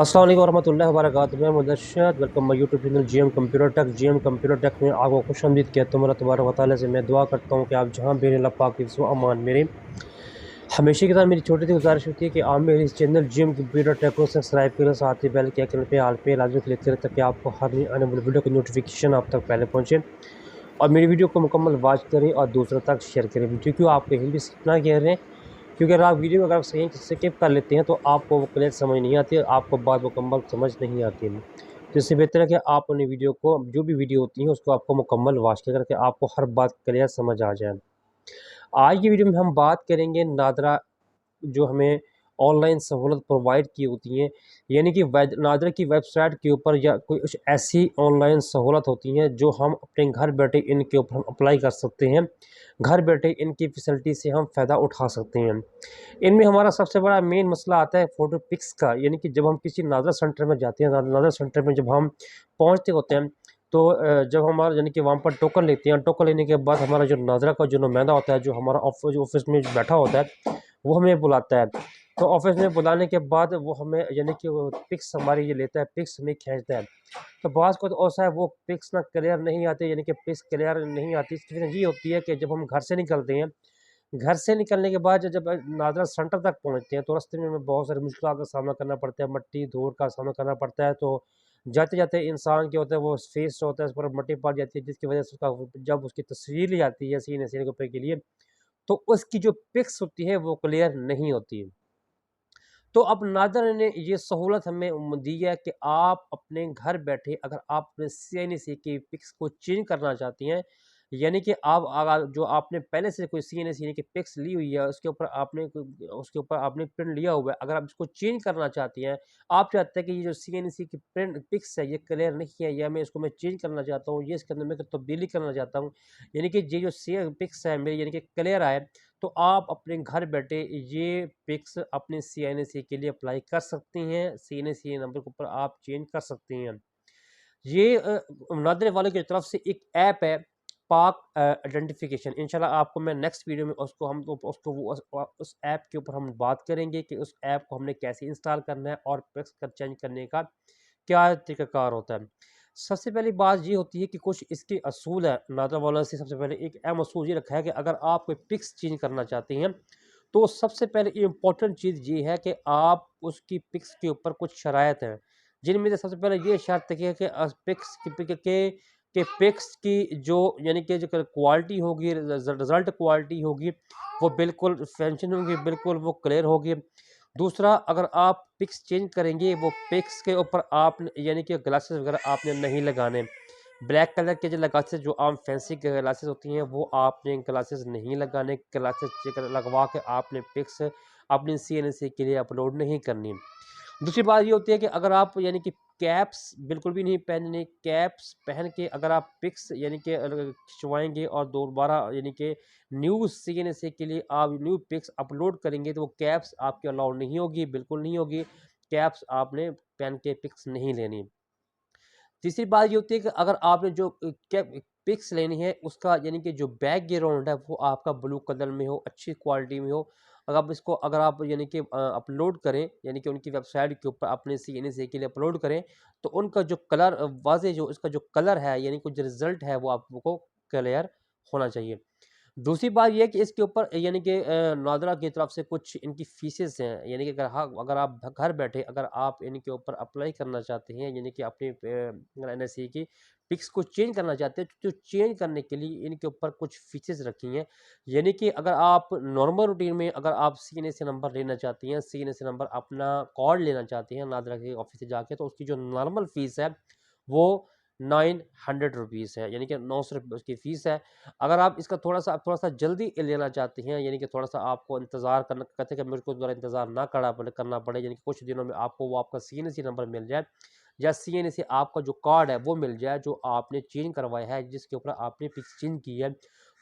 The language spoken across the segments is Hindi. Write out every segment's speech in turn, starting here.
अस्सलाम वालेकुम वरहमतुल्लाहि वबरकातुहू। मैं Mudarshad welcome my YouTube channel GM computer tech में आपको खुशआमदीद कहता हूँ। मेरा तबारक व तआला से मैं दुआ करता हूँ कि आप जहाँ भी अल्लाह पाक की हिफ्ज़ व अमान मेरे हमेशा की तरह मेरी छोटी सी गुजारिश होती है कि आप मेरे इस चैनल जीएम कंप्यूटर टेक को सब्सक्राइब करें, साथ ही बेल के आइकन पे आल पे लाजमी क्लिक करें ताकि आपको हर नई आने वाली वीडियो की नोटिफिकेशन आप तक पहले पहुँचे और मेरी वीडियो को मुकम्मल वॉच करें और दूसरों तक शेयर करें। वीडियो क्यों आप कहीं भी स्किप ना कह रहे हैं, क्योंकि अगर आप वीडियो अगर सही स्किप कर लेते हैं तो आपको वो क्लियर समझ नहीं आती और आपको बात मुकम्मल समझ नहीं आती है। तो इससे बेहतर है कि आप अपनी वीडियो को जो भी वीडियो होती है उसको आपको मुकम्मल वॉच करके आपको हर बात क्लियर समझ आ जाए। आज की वीडियो में हम बात करेंगे नादरा जो हमें ऑनलाइन सहूलत प्रोवाइड की होती हैं, यानी कि नादरा की वेबसाइट के ऊपर या कोई कुछ ऐसी ऑनलाइन सहूलत होती हैं जो हम अपने घर बैठे इनके ऊपर हम अप्लाई कर सकते हैं। घर बैठे इनकी फैसिलिटी से हम फ़ायदा उठा सकते हैं। इनमें हमारा सबसे बड़ा मेन मसला आता है फ़ोटो पिक्स का, यानी कि जब हम किसी नादरा सेंटर में जाते हैं, नादरा सेंटर में जब हम पहुँचते होते हैं तो जब हमारा यानी कि वहाँ पर टोकन लेते हैं, टोकन लेने के बाद हमारा जो नादरा का जो नुमाइंदा होता है, जो हमारा ऑफिस में जो बैठा होता है, वो हमें बुलाता है। तो ऑफिस में बुलाने के बाद वो हमें यानी कि वो पिक्स हमारी ये लेता है, पिक्स हमें खींचता है। तो बाज़ को तो ऐसा है वो पिक्स ना क्लियर नहीं आती, यानी कि पिक्स क्लियर नहीं आती। इसकी वजह ये होती है कि जब हम घर से निकलते हैं, घर से निकलने के बाद जब नादरा सेंटर तक पहुँचते हैं तो रास्ते में हमें बहुत सारी मुश्किलात का सामना करना पड़ता है, मट्टी धूल का सामना करना पड़ता है। तो जाते-जाते इंसान क्या होता है वो फेस होता है उस पर मट्टी पड़ जाती है, जिसकी वजह से उसका जब उसकी तस्वीर ली जाती है सीने-सीने के ऊपर के लिए, तो उसकी जो पिक्स होती है वो क्लियर नहीं होती है। तो अब नादर ने ये सहूलत हमें दी है कि आप अपने घर बैठे अगर आप अपने सीएनसी की पिक्स को चेंज करना चाहती हैं, यानी कि आप अगर जो आपने पहले से कोई सीएनसी की पिक्स ली हुई है उसके ऊपर आपने प्रिंट लिया हुआ है, अगर आप इसको चेंज करना चाहती हैं, आप चाहते हैं कि ये जो सीएनसी की प्रिंट पिक्स है ये क्लियर नहीं है या मैं चेंज करना चाहता हूँ, ये इसके अंदर मैं तब्दीली करना चाहता हूँ, यानी कि ये जो सी पिक्स है मेरी यानी कि क्लियर आए, तो आप अपने घर बैठे ये पिक्स अपने सीएनसी के लिए अप्लाई कर सकती हैं। सीएनसी नंबर के ऊपर आप चेंज कर सकती हैं। ये नादरे वालों की तरफ से एक ऐप है पाक आइडेंटिफिकेशन। इंशाल्लाह आपको मैं नेक्स्ट वीडियो में उसको हम उसको वो उस ऐप के ऊपर हम बात करेंगे कि उस ऐप को हमने कैसे इंस्टॉल करना है और पिक्स कर चेंज करने का क्या तरीक़ाकार होता है। सबसे पहली बात ये होती है कि कुछ इसके असूल है, नादरा वालों से सबसे पहले एक अहम असूल ये रखा है कि अगर आप कोई पिक्स चेंज करना चाहती हैं, तो सबसे पहले इम्पोर्टेंट चीज़ ये है कि आप उसकी पिक्स के ऊपर कुछ शराइत हैं, जिनमें से सबसे पहले ये शर्त है कि पिक्स के पिक्स की जो यानी कि जो क्वालिटी होगी, रिज़ल्ट क्वालिटी होगी, वो बिल्कुल फंक्शन होगी, बिल्कुल वो क्लियर होगी। दूसरा, अगर आप पिक्स चेंज करेंगे, वो पिक्स के ऊपर आप यानी कि ग्लासेस वगैरह आपने नहीं लगाने। ब्लैक कलर के जो ग्लासेस जो आम फैंसी ग्लासेस होती हैं, वो आपने ग्लासेस नहीं लगाने। ग्लासेस लगवा के आपने पिक्स अपनी सीएनसी के लिए अपलोड नहीं करनी। दूसरी बात ये होती है कि अगर आप यानी कि कैप्स बिल्कुल भी नहीं पहननी, कैप्स पहन के अगर आप पिक्स यानी कि खिंचवाएँगे और दोबारा यानी कि न्यू सीएनसी के लिए आप न्यू पिक्स अपलोड करेंगे, तो वो कैप्स आपकी अलाउड नहीं होगी, बिल्कुल नहीं होगी। कैप्स आपने पहन के पिक्स नहीं लेनी। तीसरी बात ये होती है कि अगर आपने जो क्या पिक्स लेनी है उसका यानी कि जो बैकग्राउंड है वो आपका ब्लू कलर में हो, अच्छी क्वालिटी में हो। अगर आप यानी कि अपलोड करें यानी कि उनकी वेबसाइट के ऊपर अपने सीएनसी के लिए अपलोड करें, तो उनका जो कलर वाज़ेह जो इसका जो कलर है यानी कि जो रिज़ल्ट है वो आपको क्लियर होना चाहिए। दूसरी बात ये है कि इसके ऊपर यानी कि नादरा की तरफ से कुछ इनकी फ़ीसेस हैं, यानी कि अगर आप घर बैठे अगर आप इनके ऊपर अप्लाई करना चाहते हैं यानी कि अपने एनएसई की पिक्स को चेंज करना चाहते हैं, तो चेंज करने के लिए इनके ऊपर कुछ फ़ीसेस रखी हैं। यानी कि अगर आप नॉर्मल रूटीन में अगर आप सीएनसी नंबर लेना चाहती हैं, सीएनसी नंबर अपना कार्ड लेना चाहती हैं नादरा के ऑफ़िस से जाके, तो उसकी जो नॉर्मल फ़ीस है वो 900 रुपीज़ है, यानी कि 900 रुपये उसकी फ़ीस है। अगर आप इसका थोड़ा-सा जल्दी लेना चाहते हैं, यानी कि थोड़ा-सा आपको इंतज़ार करना कहते हैं कि मेरे को ज़रा इंतज़ार ना करना पड़े, यानी कि कुछ दिनों में आपको वो आपका सीएनसी नंबर मिल जाए, या CNC आपका जो कार्ड है वो मिल जाए जो आपने चेंज करवाया है, जिसके ऊपर आपने पिक्स चेंज की है,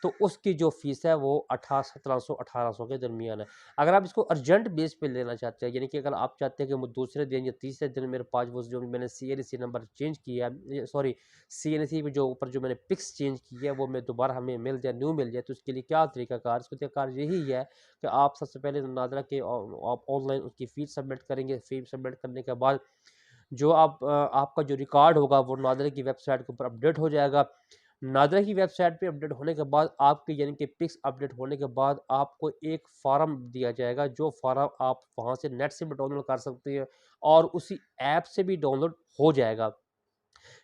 तो उसकी जो फ़ीस है वो 1700 के दरमियान है। अगर आप इसको अर्जेंट बेस पे लेना चाहते हैं, यानी कि अगर आप चाहते हैं कि वो दूसरे दिन या तीसरे दिन मेरे पास वो जो मैंने CNC नंबर चेंज किया है, सॉरी CNC पे जो ऊपर जो मैंने पिक्स चेंज की है वो मैं दोबारा हमें मिल जाए, न्यू मिल जाए, तो उसके लिए क्या तरीकाकार? इसका तरीकाकार यही है कि आप सबसे पहले नादरा के आप ऑनलाइन उसकी फ़ीस सबमिट करेंगे। फ़ी सबमिट करने के बाद जो आपका जो रिकॉर्ड होगा वो नादरा की वेबसाइट के ऊपर अपडेट हो जाएगा। नादरा की वेबसाइट पे अपडेट होने के बाद आपके यानी कि पिक्स अपडेट होने के बाद आपको एक फ़ॉर्म दिया जाएगा, जो फ़ॉर्म आप वहाँ से नेट से भी डाउनलोड कर सकते हैं और उसी ऐप से भी डाउनलोड हो जाएगा।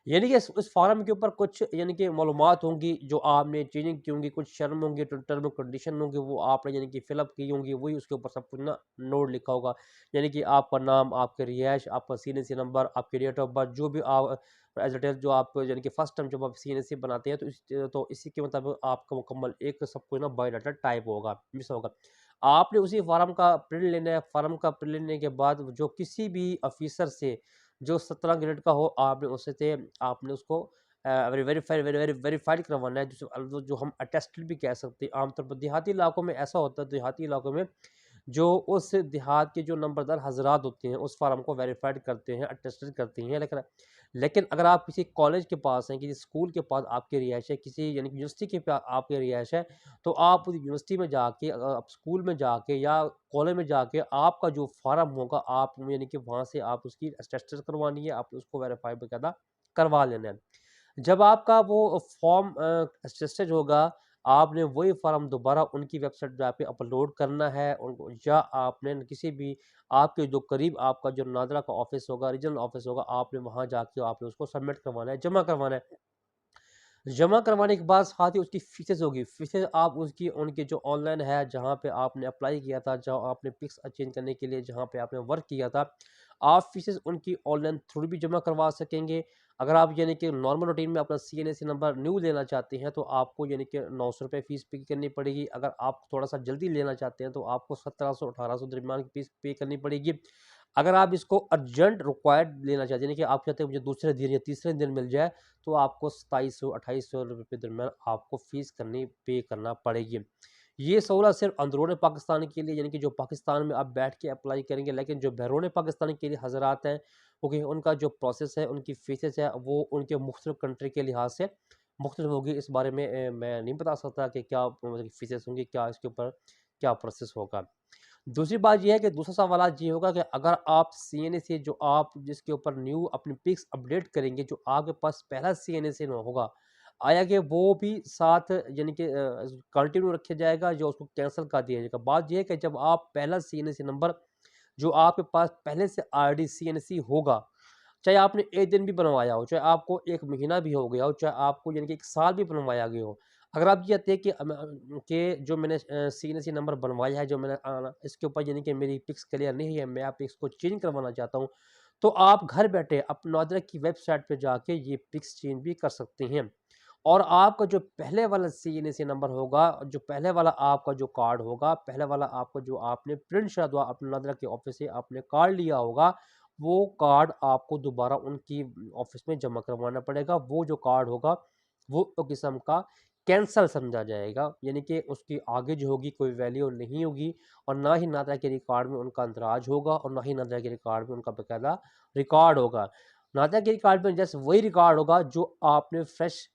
यानी कि इस फ़ॉर्म के ऊपर कुछ यानी कि मालूमात होंगी जो आपने चेंजिंग की होंगी, कुछ शर्म होंगी, टर्म कंडीशन होंगी, वो आपने यानी कि फ़िलअप की होंगी, वही उसके ऊपर सब कुछ ना नोट लिखा होगा। यानी कि आपका नाम, आपकी रिहाइश, आपका CNC नंबर, आपकी डेट ऑफ बर्थ, जो भी आप एज़ इट इज़ जो आप यानी कि फर्स्ट टाइम जब आप CNC बनाते हैं तो इसी के मुताबिक आपका मुकम्मल एक सब कुछ ना बायोडाटा टाइप होगा, मिस होगा। आपने उसी फ़ॉर्म का प्रिंट लेना है, फ़ॉर्म का प्रिंट लेने के बाद जो किसी भी ऑफ़िसर से जो 17 ग्रेड का हो आपने उससे आपने उसको वेरीफाइड करवाना है, जो हम अटेस्टेड भी कह सकते हैं। आमतौर पर देहाती इलाकों में ऐसा होता है, देहाती इलाकों में जो उस देहात के जो नंबरदार हजरात होते हैं उस फार्म को वेरीफाइड करते हैं, अटेस्टेड करते हैं। लेकिन लेकिन अगर आप किसी कॉलेज के पास हैं, किसी स्कूल के पास आपकी रिहाइश है, किसी यानी कि यूनिवर्सिटी के पास आपकी रिहाइश है, तो आप उस यूनिवर्सिटी में जाके आप स्कूल में जाके या कॉलेज में जाके आपका जो फार्म होगा आप यानी कि वहाँ से आप उसकी अटेस्टेड करवानी है, आप उसको वेरीफाई बाकायदा करवा लेना है। जब आपका वो फॉर्म अटेस्टेड होगा, आपने वही फॉर्म दोबारा उनकी वेबसाइट पे जाके अपलोड करना है उनको, या आपने किसी भी आपके जो करीब आपका जो नादरा का ऑफिस होगा, रीजनल ऑफिस होगा, आपने वहाँ जाके आपने उसको सबमिट करवाना है, जमा करवाना है। जमा करवाने के बाद साथ ही उसकी फ़ीसेस होगी। फ़ीसेस आप उसकी उनके जो ऑनलाइन है जहाँ पे आपने अप्लाई किया था, जहाँ आपने पिक्स चेंज करने के लिए जहाँ पे आपने वर्क किया था, आप फ़ीसेस उनकी ऑनलाइन थ्रू भी जमा करवा सकेंगे। अगर आप यानी कि नॉर्मल रूटीन में अपना CNC नंबर न्यू लेना चाहते हैं तो आपको यानी कि ₹900 फ़ीस पे करनी पड़ेगी। अगर आप थोड़ा-सा जल्दी लेना चाहते हैं तो आपको 1700-1800 दरमियान की फ़ीस पे करनी पड़ेगी। अगर आप इसको अर्जेंट रिक्वायर्ड लेना चाहते हैं, यानी कि आप चाहते हैं मुझे दूसरे दिन या तीसरे दिन मिल जाए, तो आपको 2700-2800 रुपए के दरमियान आपको फ़ीस पे करना पड़ेगी। ये सहूलत सिर्फ़ अंदरूनी पाकिस्तान के लिए, यानी कि जो पाकिस्तान में आप बैठ के अप्लाई करेंगे, लेकिन जो बैरून पाकिस्तान के लिए हज़रात हैं, ओके, उनका जो प्रोसेस है, उनकी फ़ीसेस है, वो उनके मुख्तलिफ़ कंट्री के लिहाज से मुख्तलिफ़ होगी। इस बारे में मैं नहीं बता सकता कि क्या मतलब फ़ीसेस होंगी, क्या इसके ऊपर क्या प्रोसेस होगा। दूसरी बात ये है कि दूसरा सवाल ये होगा कि अगर आप CNA जो आप जिसके ऊपर न्यू अपनी पिक्स अपडेट करेंगे, जो आपके पास पहला CNA होगा, आया कि वो भी साथ यानी कि कंटिन्यू रखा जाएगा, जो उसको कैंसल कर दिया जाएगा। बात ये है कि जब आप पहला CNA नंबर जो आपके पास पहले से ऑलरेडी CNC होगा, चाहे आपने 1 दिन भी बनवाया हो, चाहे आपको 1 महीना भी हो गया हो, चाहे आपको यानी कि 1 साल भी बनवाया गया हो। अगर आप ये कहते हैं कि जो मैंने CNC नंबर बनवाया है, जो मैंने इसके ऊपर यानी कि मेरी पिक्स क्लियर नहीं है, मैं आप इसको चेंज करवाना चाहता हूँ, तो आप घर बैठे नादरा की वेबसाइट पे जाके ये पिक्स चेंज भी कर सकते हैं। और आपका जो पहले वाला CNC नंबर होगा, जो पहले वाला आपका जो कार्ड होगा, पहले वाला आपका जो आपने प्रिंट शदवा अपने नादरा के ऑफिस से आपने कार्ड लिया होगा, वो कार्ड आपको दोबारा उनकी ऑफिस में जमा करवाना पड़ेगा। वो जो कार्ड होगा, वो एक किस्म का कैंसल समझा जाएगा, यानी कि उसकी आगे जो होगी कोई वैल्यू नहीं होगी, और ना ही नादरा के रिकॉर्ड में उनका अंदराज होगा और ना ही नादरा के रिकॉर्ड में उनका बाकायदा रिकॉर्ड होगा। नादरा के रिकॉर्ड में जस्ट वही रिकॉर्ड होगा जो आपने फ्रेश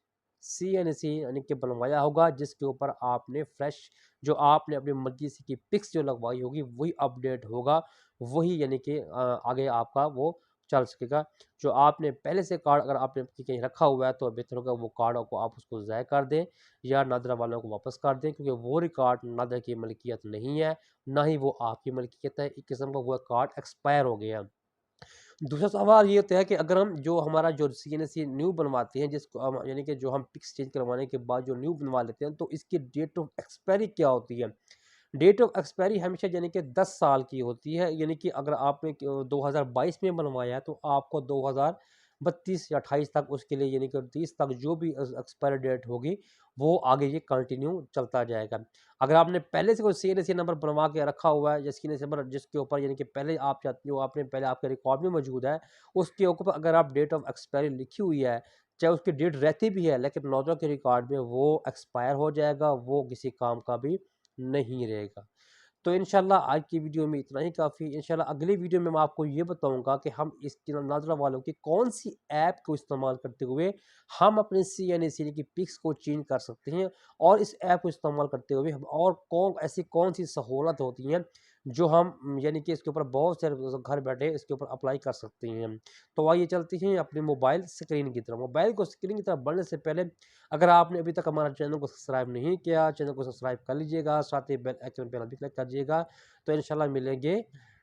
CNC यानी कि बनवाया होगा, जिसके ऊपर आपने फ्रेश जो आपने अपनी मर्ज़ी से की पिक्स जो लगवाई होगी, वही अपडेट होगा, वही यानी कि आगे आपका वो चल सकेगा। जो आपने पहले से कार्ड अगर आपने कहीं रखा हुआ है, तो बेहतर होगा वो कार्ड को आप उसको ज़ाया कर दें या नादरा वालों को वापस कर दें, क्योंकि वो रिकॉर्ड नादरा की मलकियत नहीं है, ना ही वो आपकी मलकियत है। एक किस्म का वो कार्ड एक्सपायर हो गया। दूसरा सवाल ये होता है कि अगर हम जो हमारा जो CNC न्यू बनवाते हैं, जिसको हम यानी कि जो हम पिक्स चेंज करवाने के बाद जो न्यू बनवा लेते हैं, तो इसकी डेट ऑफ एक्सपायरी क्या होती है? डेट ऑफ एक्सपायरी हमेशा यानी कि 10 साल की होती है, यानी कि अगर आपने 2022 में बनवाया है, तो आपको 32 या 28 तक उसके लिए, यानी कि 30 तक जो भी एक्सपायरी डेट होगी वो आगे ये कंटिन्यू चलता जाएगा। अगर आपने पहले से कोई CNC नंबर बनवा के रखा हुआ है, जिसके ऊपर यानी कि पहले आप चाहते हो, आपने पहले आपके रिकॉर्ड में मौजूद है, उसके ऊपर अगर आप डेट ऑफ एक्सपायरी लिखी हुई है, चाहे उसकी डेट रहती भी है, लेकिन नोजर के रिकॉर्ड में वो एक्सपायर हो जाएगा, वो किसी काम का भी नहीं रहेगा। तो इंशाल्लाह आज की वीडियो में इतना ही काफ़ी। इंशाल्लाह अगली वीडियो में मैं आपको ये बताऊंगा कि हम इस नाजरा वालों की कौन सी ऐप को इस्तेमाल करते हुए हम अपने CNC की पिक्स को चेंज कर सकते हैं, और इस ऐप को इस्तेमाल करते हुए हम और कौन सी सहूलत होती हैं जो हम यानी कि इसके ऊपर बहुत सारे घर बैठे इसके ऊपर अप्लाई कर सकते हैं। तो आइए चलते हैं अपने मोबाइल स्क्रीन की तरफ। मोबाइल को स्क्रीन की तरफ बढ़ने से पहले अगर आपने अभी तक हमारा चैनल को सब्सक्राइब नहीं किया, चैनल को सब्सक्राइब कर लीजिएगा, साथ ही बेल आइकन पर भी क्लिक कर दीजिएगा। तो इंशाल्लाह मिलेंगे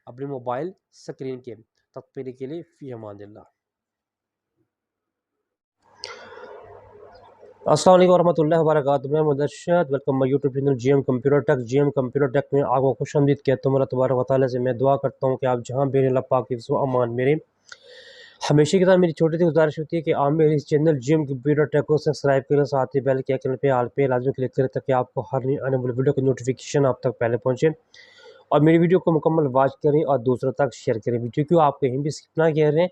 अपने मोबाइल स्क्रीन के। तब तक के लिए फी अमानिल्लाह। अस्सलाम वालेकुम वरहमतुल्लाहि वबरकातुहू। मैं Mudarshad, welcome my YouTube channel GM computer tech. GM computer tech में आपको खुशामदीद कहता हूँ। अल्लाह तबारक व तआला से मैं दुआ करता हूँ कि आप जहाँ भी रहें, अल्लाह पाक हिफ्ज़ व अमान मेरे। हमेशा की तरह मेरी छोटी सी गुजारिश होती है कि आप मेरे इस चैनल GM कंप्यूटर टेक को सब्सक्राइब करें, साथ ही बेल के आइकन पे ऑल पे लाजमी क्लिक करें ताकि आपको हर नई आने वाली वीडियो की नोटिफिकेशन आप तक पहले पहुँचे, और मेरी वीडियो को मुकम्मल वॉच करें और दूसरों तक शेयर करें। वीडियो को आप कहीं भी स्किप ना करें,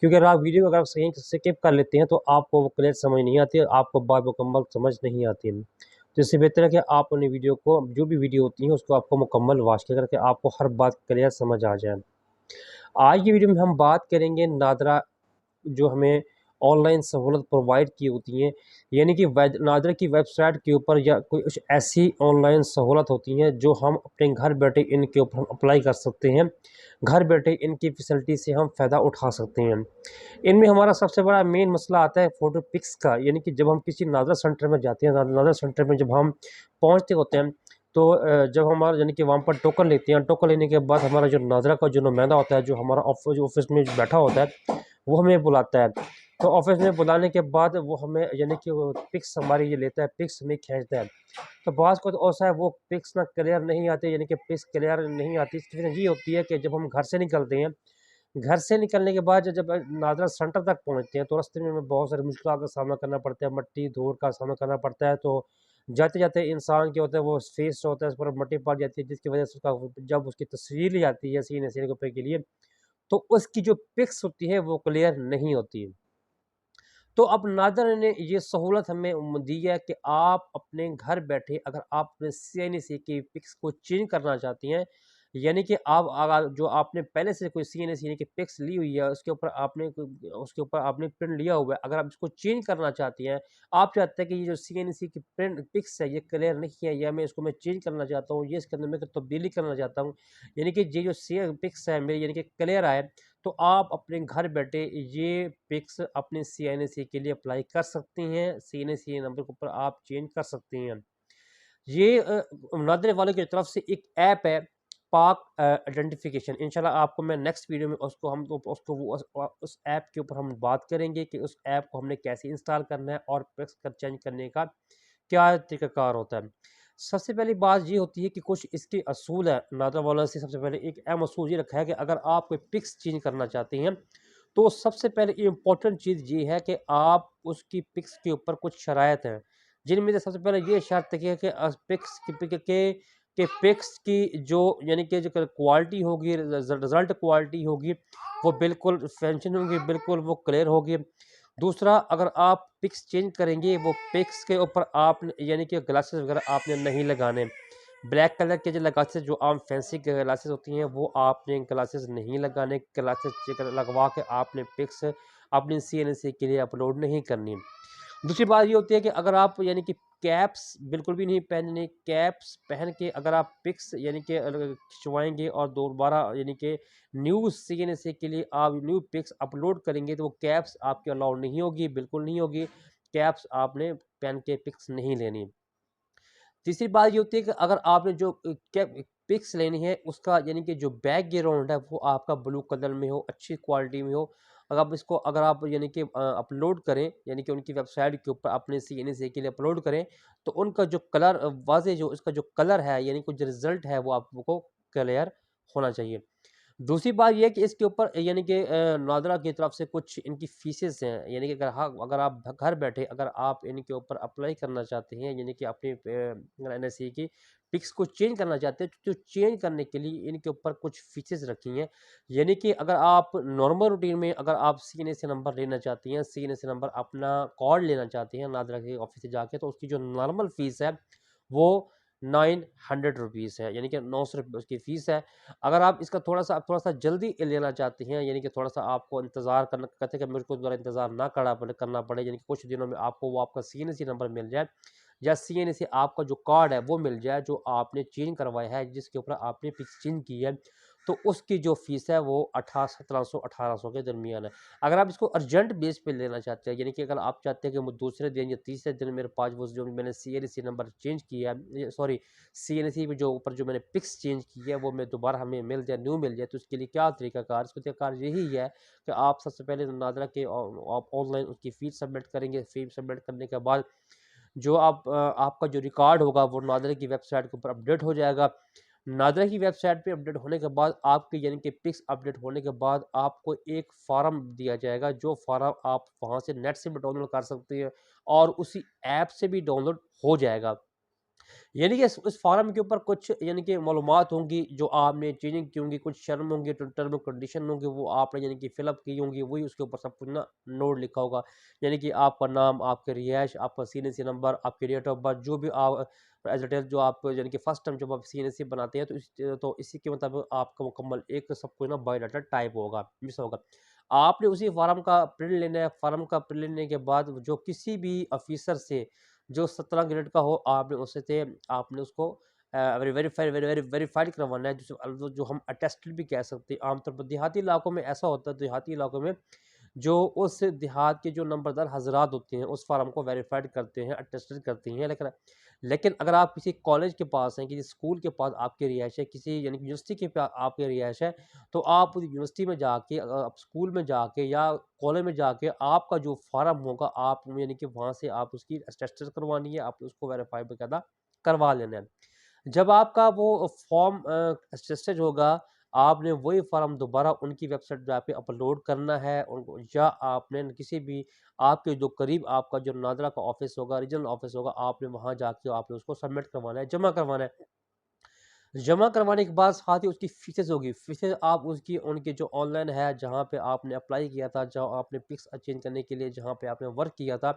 क्योंकि अगर आप वीडियो अगर सही स्किप कर लेते हैं तो आपको वो क्लियर समझ नहीं आती, आपको बात मुकम्मल समझ नहीं आती है। तो इससे बेहतर है कि आप अपनी वीडियो को, जो भी वीडियो होती है उसको आपको मुकम्मल वॉच करके आपको हर बात क्लियर समझ आ जाए। आज की वीडियो में हम बात करेंगे नादरा जो हमें ऑनलाइन सहूलत प्रोवाइड की होती हैं, यानी कि नादरा की वेबसाइट के ऊपर या कोई कुछ ऐसी ऑनलाइन सहूलत होती हैं जो हम अपने घर बैठे इनके ऊपर हम अप्लाई कर सकते हैं, घर बैठे इनकी फैसिलिटी से हम फ़ायदा उठा सकते हैं। इनमें हमारा सबसे बड़ा मेन मसला आता है फ़ोटो पिक्स का, यानी कि जब हम किसी नादरा सेंटर में जाते हैं, नादरा सेंटर में जब हम पहुंचते होते हैं, तो जब हमारा यानी कि वहाँ पर टोकन लेते हैं, टोकन लेने के बाद हमारा जो नादरा का जो नुमाइंदा होता है, जो हमारा ऑफिस में बैठा होता है, वो हमें बुलाता है। तो ऑफिस में बुलाने के बाद वो हमें यानी कि वो पिक्स हमारी ये लेता है, पिक्स हमें खींचता है। तो बाज़ को तो ऐसा है वो पिक्स ना क्लियर नहीं आते, यानी कि पिक्स क्लियर नहीं आती। इसकी वजह ये होती है कि जब हम घर से निकलते हैं, घर से निकलने के बाद जब नादरा सेंटर तक पहुँचते हैं, तो रास्ते में हमें बहुत सारी मुश्किलात का सामना करना पड़ता है, मट्टी, धूल का सामना करना पड़ता है। तो जाते-जाते इंसान क्या होता है, वो फेस जो होता है, उस पर मट्टी पड़ जाती है, जिसकी वजह से उसका जब उसकी तस्वीर ली जाती है सीने के ऊपर के लिए, तो उसकी जो पिक्स होती है, वो क्लियर नहीं होती है। तो अब नादर ने ये सहूलत हमें दी है कि आप अपने घर बैठे अगर आप अपने CNC की पिक्स को चेंज करना चाहती हैं, यानी कि आप अगर जो आपने पहले से कोई CNC की पिक्स ली हुई है, उसके ऊपर आपने प्रिंट लिया हुआ है, अगर आप इसको चेंज करना चाहती हैं, आप चाहते हैं कि ये जो CNC की प्रिंट पिक्स है ये क्लियर नहीं है, या मैं चेंज करना चाहता हूँ, ये इसके अंदर मैं तब्दीली करना चाहता हूँ, यानी कि ये जो सी पिक्स है मेरी यानी कि क्लियर आए, तो आप अपने घर बैठे ये पिक्स अपने CNC के लिए अप्लाई कर सकती हैं। CNC नंबर के ऊपर आप चेंज कर सकती हैं। ये नादरे वालों की तरफ से एक ऐप है, पाक आइडेंटिफिकेशन। इंशाल्लाह आपको मैं नेक्स्ट वीडियो में उस ऐप के ऊपर हम बात करेंगे कि उस ऐप को हमने कैसे इंस्टॉल करना है और पिक्स कर चेंज करने का क्या तरीक़ाकार होता है। सबसे पहली बात ये होती है कि कुछ इसके असूल है, नादरा वालों से सबसे पहले एक अहम असूल ये रखा है कि अगर आप कोई पिक्स चेंज करना चाहते हैं, तो सबसे पहले इम्पोर्टेंट चीज़ ये है कि आप उसकी पिक्स के ऊपर कुछ शराइत हैं, जिनमें से सबसे पहले ये शर्त है कि पिक्स की जो यानी कि जो क्वालिटी होगी, रिज़ल्ट क्वालिटी होगी, वो बिल्कुल फंक्शन होगी, बिल्कुल वो क्लियर होगी। दूसरा, अगर आप पिक्स चेंज करेंगे, वो पिक्स के ऊपर आप यानी कि ग्लासेस वगैरह आपने नहीं लगाने। ब्लैक कलर के जो ग्लासेस जो आम फैंसी ग्लासेस होती हैं, वो आपने ग्लासेस नहीं लगाने। ग्लासेस लगवा के आपने पिक्स अपनी CNC के लिए अपलोड नहीं करनी। दूसरी बात ये होती है कि अगर आप यानी कि कैप्स बिल्कुल भी नहीं पहननी, कैप्स पहन के अगर आप पिक्स यानी कि खिंचवाएँगे और दोबारा यानी कि न्यू CNC के लिए आप न्यू पिक्स अपलोड करेंगे, तो वो कैप्स आपकी अलाउड नहीं होगी, बिल्कुल नहीं होगी। कैप्स आपने पहन के पिक्स नहीं लेनी। तीसरी बात ये होती है कि अगर आपने जो पिक्स लेनी है, उसका यानी कि जो बैकग्राउंड है वो आपका ब्लू कलर में हो, अच्छी क्वालिटी में हो। अगर आप यानी कि अपलोड करें, यानी कि उनकी वेबसाइट के ऊपर अपने CNC के लिए अपलोड करें, तो उनका जो कलर वाज़ेह जो इसका जो कलर है, यानी कि जो रिज़ल्ट है वो आपको क्लियर होना चाहिए। दूसरी बात ये है कि इसके ऊपर यानी कि नादरा की तरफ से कुछ इनकी फ़ीसेस हैं, यानी कि अगर हाँ, अगर आप घर बैठे अगर आप इनके ऊपर अप्लाई करना चाहते हैं, यानी कि अपनी एनएसई की पिक्स को चेंज करना चाहते हैं, तो चेंज करने के लिए इनके ऊपर कुछ फ़ीसेस रखी हैं। यानी कि अगर आप नॉर्मल रूटीन में अगर आप सीएनए से नंबर लेना चाहती हैं, सीएनए से नंबर अपना कार्ड लेना चाहती हैं नादरा के ऑफ़िस से जाके, तो उसकी जो नॉर्मल फ़ीस है, वो 900 रुपीज़ है, यानी कि 900 रुपये उसकी फ़ीस है। अगर आप इसका थोड़ा-सा जल्दी लेना चाहते हैं, यानी कि थोड़ा-सा आपको इंतज़ार करना कहते हैं कि मेरे को दोबारा इंतज़ार ना करना पड़े, यानी कि कुछ दिनों में आपको वो आपका सीएनसी नंबर मिल जाए या सीएनसी आपका जो कार्ड है वो मिल जाए, जो आपने चेंज करवाया है, जिसके ऊपर आपने पिक्स चेंज की है, तो उसकी जो फ़ीस है वो 1700 1800 के दरमियान है। अगर आप इसको अर्जेंट बेस पे लेना चाहते हैं, यानी कि अगर आप चाहते हैं कि वो दूसरे दिन या तीसरे दिन मेरे पास वो जो मैंने सीएनसी नंबर चेंज किया है, सॉरी सीएनसी में जो ऊपर जो मैंने पिक्स चेंज की है वो मैं दोबारा हमें मिल जाए, न्यू मिल जाए, तो उसके लिए क्या तरीकाकार? इसका तरीकाकार यही है कि आप सबसे पहले नादरा के आप ऑनलाइन उसकी फ़ीस सबमिट करेंगे। फ़ीस सबमिट करने के बाद जो आपका जो रिकॉर्ड होगा वो नादरा की वेबसाइट के ऊपर अपडेट हो जाएगा। नादरा की वेबसाइट पे अपडेट होने के बाद आपके यानी कि पिक्स अपडेट होने के बाद आपको एक फ़ॉर्म दिया जाएगा, जो फ़ॉर्म आप वहाँ से नेट से भी डाउनलोड कर सकते हैं और उसी ऐप से भी डाउनलोड हो जाएगा। यानी कि इस फ़ॉर्म के ऊपर कुछ यानी कि मालूमात होंगी जो आपने चेंजिंग की होंगी, कुछ शर्म होंगे, टर्म एंड कंडीशन होंगे, वो आपने यानी कि फ़िलअप की होंगी, वही उसके ऊपर सब कुछ ना नोट लिखा होगा। यानी कि आपका नाम, आपकी रिहाइश, आपका सीएनसी नंबर, आपकी डेट ऑफ बर्थ, जो भी आप एज़ इट इज़ जो आप यानी कि फर्स्ट टाइम जब आप सीएनसी बनाते हैं, तो इसी के मुताबिक आपका मुकम्मल एक सब कुछ ना बायोडाटा टाइप होगा, मिस होगा। आपने उसी फ़ॉर्म का प्रिंट लेना है, फ़ॉर्म का प्रिंट लेने के बाद जो किसी भी ऑफ़िसर से जो 17 ग्रेड का हो आपने उससे से आपने उसको वेरीफाइड करवाना है, जो हम अटेस्टेड भी कह सकते हैं। आमतौर पर देहाती इलाकों में ऐसा होता है, देहाती इलाकों में जो उस देहात के जो नंबरदार हज़रात होते हैं उस फार्म को वेरीफाइड करते हैं, अटेस्टेड करती हैं। लेकिन लेकिन अगर आप किसी कॉलेज के पास हैं, किसी स्कूल के पास आपकी रिहाइश है, किसी यानी कि यूनिवर्सिटी के पास आपकी रिहाइश है, तो आप उस यूनिवर्सिटी में जाके आप स्कूल में जाके या कॉलेज में जाके आपका जो फार्म होगा आप यानी कि वहाँ से आप उसकी अटेस्टेड करवानी है, आपने उसको वेरीफाई बाकायदा करवा लेना है। जब आपका वो फॉर्म अटेस्टेड होगा, आपने वही फॉर्म दोबारा उनकी वेबसाइट पे अपलोड करना है उनको, या आपने किसी भी आपके जो करीब आपका जो नादरा का ऑफिस होगा, रीजनल ऑफिस होगा, आपने वहाँ जाके आपने उसको सबमिट करवाना है, जमा करवाना है। जमा करवाने के बाद साथ ही उसकी फ़ीसेस होगी। फ़ीसेस आप उसकी उनकी जो ऑनलाइन है, जहाँ पे आपने अप्लाई किया था, जहाँ आपने पिक्स चेंज करने के लिए जहाँ पे आपने वर्क किया था,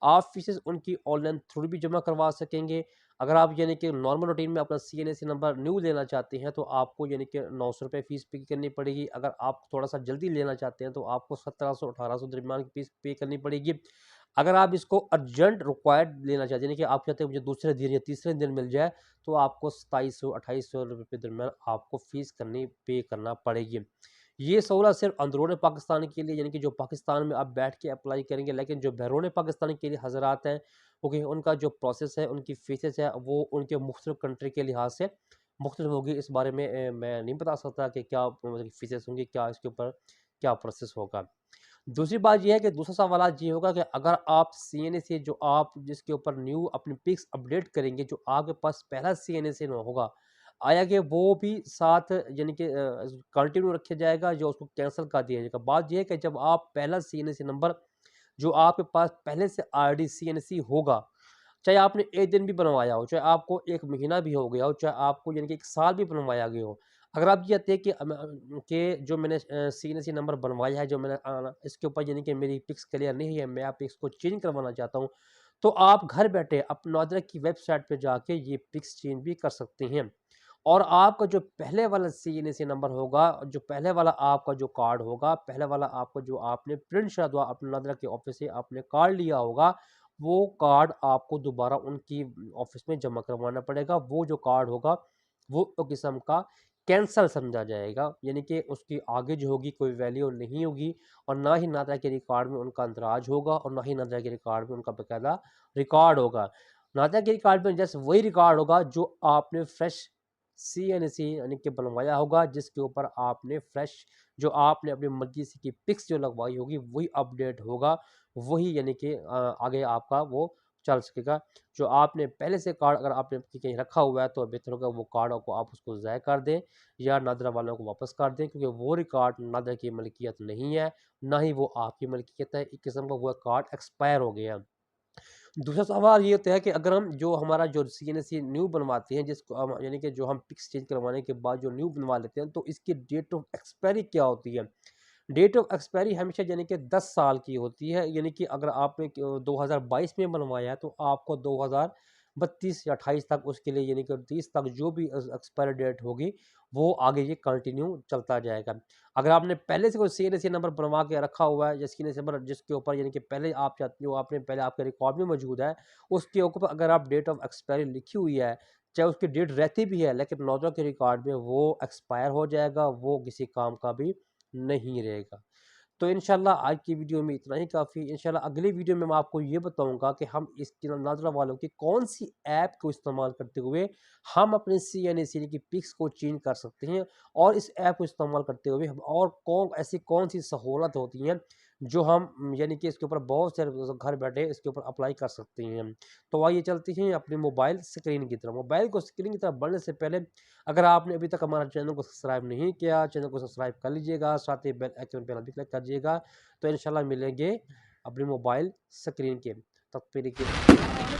आप फ़ीसेस उनकी ऑनलाइन थ्रू भी जमा करवा सकेंगे। अगर आप यानी कि नॉर्मल रूटीन में अपना सीएनएसी नंबर न्यू लेना चाहते हैं, तो आपको यानी कि ₹900 फ़ीस पे करनी पड़ेगी। अगर आप थोड़ा-सा जल्दी लेना चाहते हैं, तो आपको 1700-1800 दरमियान की फ़ीस पे करनी पड़ेगी। अगर आप इसको अर्जेंट रिक्वायर्ड लेना चाहते हैं, यानी कि आप चाहते हैं मुझे दूसरे दिन या तीसरे दिन मिल जाए, तो आपको 2700-2800 के दरमियान आपको फ़ीस पे करना पड़ेगी। ये सहूलत सिर्फ़ अंदरूनी पाकिस्तान के लिए, यानी कि जो पाकिस्तान में आप बैठ के अप्लाई करेंगे, लेकिन जो बैरून पाकिस्तान के लिए हज़रात हैं, क्योंकि उनका जो प्रोसेस है, उनकी फ़ीसेस है, वो उनके मुख्तलिफ़ कंट्री के लिहाज़ से मुख्तलिफ़ होगी। इस बारे में मैं नहीं बता सकता कि क्या मतलब फ़ीसेस होंगी, क्या इसके ऊपर क्या प्रोसेस होगा। दूसरी बात ये है कि दूसरा सवाल ये होगा कि अगर आप सीएनए से जो आप जिसके ऊपर न्यू अपनी पिक्स अपडेट करेंगे, जो आपके पास पहला सीएनए से ना होगा, आया कि वो भी साथ यानी कि कंटिन्यू रखा जाएगा, जो उसको कैंसल कर दिया जाएगा। बात ये है कि जब आप पहला सीएनए से नंबर जो आपके पास पहले से ऑलरेडी सीएनसी होगा, चाहे आपने 1 दिन भी बनवाया हो, चाहे आपको 1 महीना भी हो गया हो, चाहे आपको यानी कि 1 साल भी बनवाया गया हो। अगर आप ये कहते हैं कि कि जो मैंने सीएनसी नंबर बनवाया है, जो मैंने इसके ऊपर यानी कि मेरी पिक्स क्लियर नहीं है, मैं आप पिक्स को चेंज करवाना चाहता हूँ, तो आप घर बैठे नादरा की वेबसाइट पे जाके ये पिक्स चेंज भी कर सकते हैं। और आपका जो पहले वाला सीएनसी नंबर होगा, जो पहले वाला आपका जो कार्ड होगा, पहले वाला आपका जो आपने प्रिंट शदवा अपने नादरा के ऑफिस से आपने कार्ड लिया होगा, वो कार्ड आपको दोबारा उनकी ऑफिस में जमा करवाना पड़ेगा। वो जो कार्ड होगा, वो एक किस्म का कैंसल समझा जाएगा, यानी कि उसकी आगे जो होगी कोई वैल्यू नहीं होगी, और ना ही नादरा के रिकॉर्ड में उनका अंदराज होगा और ना ही नादरा के रिकॉर्ड में उनका बाकायदा रिकॉर्ड होगा। नादरा के रिकॉर्ड में जस्ट वही रिकॉर्ड होगा जो आपने फ्रेश सीएनसी यानी कि बनवाया होगा, जिसके ऊपर आपने फ्रेश जो आपने अपनी मर्ज़ी से की पिक्स जो लगवाई होगी, वही अपडेट होगा। वही यानी कि आगे आपका वो चल सकेगा। जो आपने पहले से कार्ड अगर आपने कहीं रखा हुआ है तो बेहतर होगा वो कार्ड को आप उसको ज़ाय कर दें या नादरा वालों को वापस कर दें, क्योंकि वो रिकॉर्ड नादरा की मलकियत नहीं है, ना ही वो आपकी मलकियत है। एक किस्म का वो कार्ड एक्सपायर हो गया। दूसरा सवाल ये होता है कि अगर हम जो हमारा जो सीएनसी न्यू बनवाते हैं, जिसको यानी कि जो हम पिक्स चेंज करवाने के बाद जो न्यू बनवा लेते हैं, तो इसकी डेट ऑफ एक्सपायरी क्या होती है? डेट ऑफ एक्सपायरी हमेशा यानी कि 10 साल की होती है। यानी कि अगर आपने 2022 में बनवाया है तो आपको 2032 या 28 तक उसके लिए यानी कि 30 तक जो भी एक्सपायरी डेट होगी वो आगे ये कंटिन्यू चलता जाएगा। अगर आपने पहले से कोई सीएनसी नंबर बनवा के रखा हुआ है, जिसकी नंबर जिसके ऊपर यानी कि पहले आप चाहते हो आपने पहले आपके रिकॉर्ड में मौजूद है, उसके ऊपर अगर आप डेट ऑफ एक्सपायरी लिखी हुई है, चाहे उसकी डेट रहती भी है, लेकिन नौजवा के रिकॉर्ड में वो एक्सपायर हो जाएगा, वो किसी काम का भी नहीं रहेगा। तो इंशाल्लाह आज की वीडियो में इतना ही काफ़ी। इंशाल्लाह अगली वीडियो में मैं आपको ये बताऊंगा कि हम इस नाज़रा वालों की कौन सी ऐप को इस्तेमाल करते हुए हम अपने CNA की पिक्स को चेंज कर सकते हैं, और इस ऐप को इस्तेमाल करते हुए हम और ऐसी कौन सी सहूलत होती हैं जो हम यानी कि इसके ऊपर बहुत सारे घर बैठे इसके ऊपर अप्लाई कर सकते हैं। तो आइए चलते हैं अपनी मोबाइल स्क्रीन की तरफ। मोबाइल को स्क्रीन की तरफ बढ़ने से पहले अगर आपने अभी तक हमारा चैनल को सब्सक्राइब नहीं किया, चैनल को सब्सक्राइब कर लीजिएगा, साथ ही बेल आइकन पर भी क्लिक करिएगा। तो इंशाल्लाह मिलेंगे अपनी मोबाइल स्क्रीन के तब तक के लिए।